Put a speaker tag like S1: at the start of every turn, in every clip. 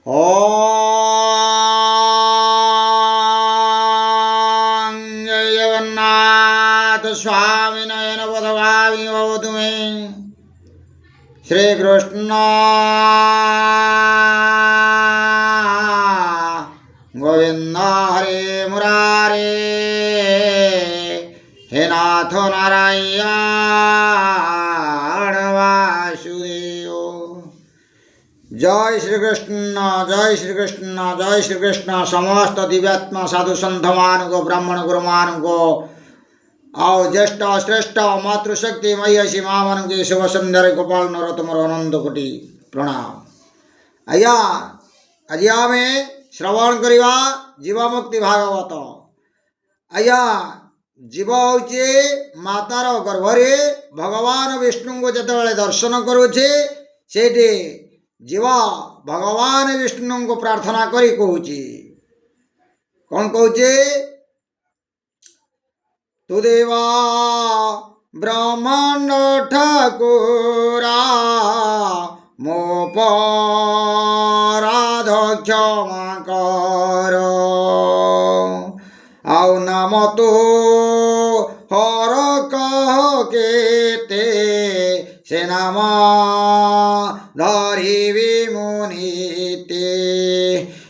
S1: ओम जय जगन्नाथ स्वामी नयन पदभावी भवतु मे। श्री कृष्ण गोविंद हरे मुरारे, हे नाथ नारायण वासुदेव। जय श्री कृष्ण, जय श्री कृष्ण, जय श्री कृष्ण। समस्त दिव्यात्मा साधु संत मान को, ब्राह्मण गुरु मान को, आओ ज्येष्ठ श्रेष्ठ मातृशक्ति मयसी माँ मान की शुभ संध्या गोपाल नरोत्तम अनंत कोटि प्रणाम। आज्ञा आज आम श्रवण करवा जीवमुक्ति भागवत। आज्ञा जीव हूँ मातार गर्भरे भगवान विष्णु को जिते दर्शन करुचे सेठी जीव भगवान विष्णु को प्रार्थना करी कहूची कौन कहूचे, तु देवा ब्रह्मांड ठाकुरा मो पराध क्षमा कर, आउ नाम तो हर कह केते से नाम धरिबी मुनिते।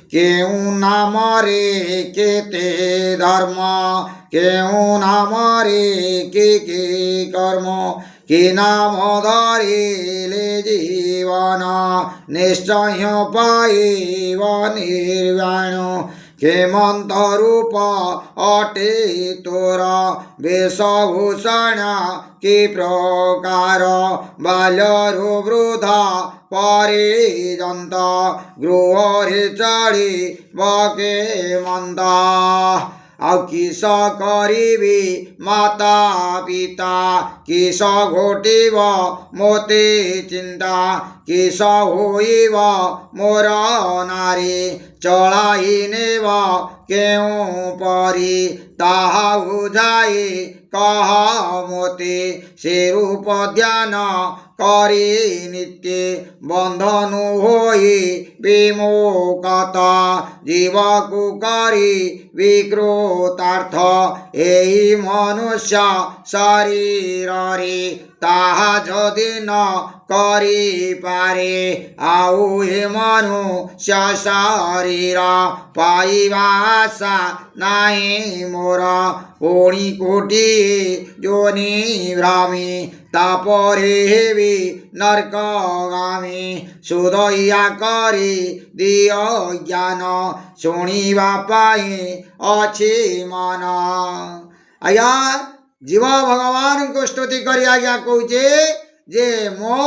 S1: केउ नाम रे केते धर्म, केउ नाम रे के कर्म, कि नाम धरिले जीवन निश्चय पाइब निर्वाण। हेमंत रूप अटे तोर वेशभूषण कि प्रकार, बाल्यरु वृद्धा पर्यंत गृहरे चढ़ी बके मंद। आउ किस करिबी माता पिता, किस घोटिब मोते चिंता, किस होइब मोर नारी चलाई नेब केउ परी। ताहा बुझाई कह मोते से रूप ध्यान करी नित्य, बंधनु होई विमुखत जीवकु करी विकृतार्थ। एही मनुष्य शरीर रे ताहा जदि न करी पारे, आउ हे मनुष्य शरीर पाइबा आशा नाही मोर। पुणी कोटि जोनि भ्रामी तापरे हेबी नरकगामी, सुदया करी दियो ज्ञान शुणिबा पाई अछि मन। आज्ञा जीव भगवान को स्तुति करी आज्ञा कहूचे जे मो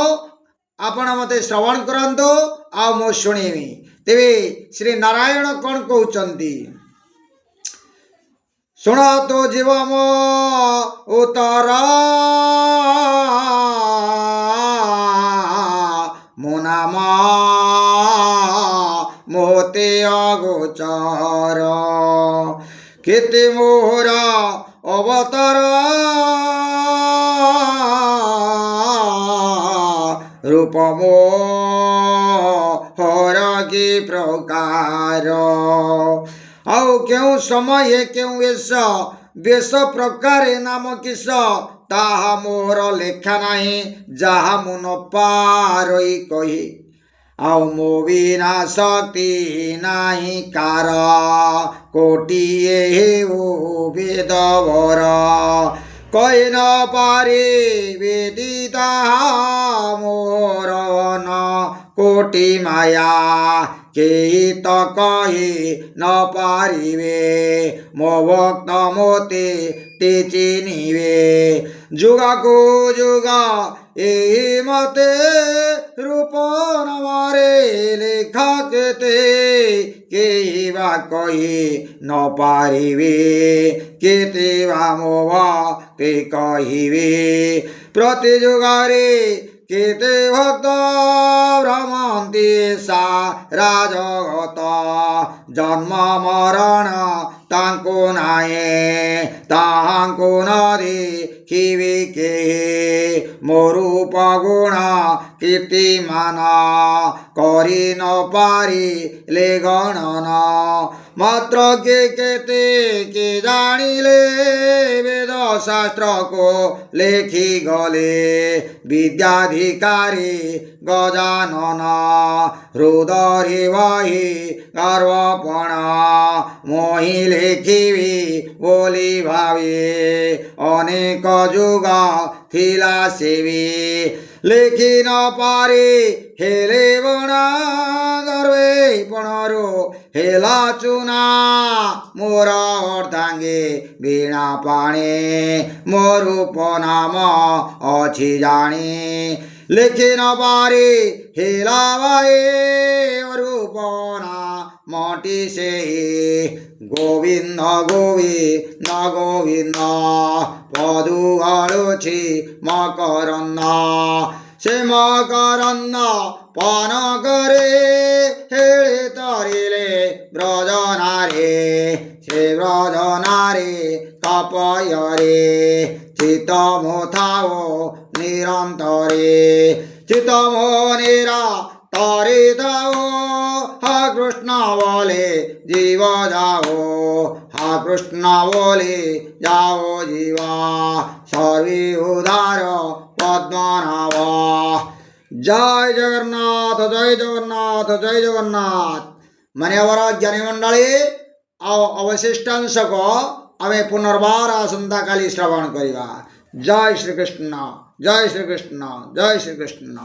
S1: आपण मते श्रवण करंतु आ मो शुणिबी। तेबे श्री नारायण कौन कहउचंती, शुण तो जीव मो उतर मो नाम मोते अगोचर। केते मोर अवतार रूप मोहर की प्रकार। आउ क्यों समय क्यों वेश प्रकार नाम किस, ताहा मोर लेखा नाही जहा मु न पारई कही। आउ मो बिना शक्ति नाही कार, कोटिए हेउ वेदवर कहि न पारे वेदिता मोर न कोटि माया। केही त कहि न पारिबे मो भक्त मोते ते चिनिबे। जुगको जुग एही मते रूप नमरे लेखा केते, केही बा कहि न पारिबे केते बा मो भक्ति कहिबे। प्रति जुगरे केते भक्त भ्रमन्ति सारा जगत, जन्म मरण तांको नाये तांको न देखिबे के मोरूप गुण कीर्तिमान करि न पारिले गणन मात्र के केते के जानिले वेद शास्त्र को लेखि गले विद्याधिकारी गजानन हृदय वही गर्वपण मोहि लेखिबी बोली भावे अनेक जुग थिला सेवी लेखि न पारे हेले बणा गर्वे पणरो हेला चुना मोर अर्धांगे वीणा पाणे मोरूप नाम अछि जाने लेखि न पारे हेला भाए रूपना मटी से गोविंद गोविंद गोविंद पदु आळुछि मकरंद से मकरंद पान करे हेळे तरिले ब्रजनारे से ब्रजनारे कपयरे चित्त मोथाओ निरंतरे चित्त मोनिरा तारे दाओ हा कृष्ण बोले जीव जाओ हा कृष्ण बोले जाओ जीवा सर्वे उदार पद्मनाभ जय जगन्नाथ जय जगन्नाथ जय जगन्नाथ मान्यवर ज्ञानी मंडली अवशिष्टांश को आमे पुनर्बार आसंता काली श्रवण करिबा। जय श्री कृष्ण जय श्री कृष्ण जय श्री कृष्ण।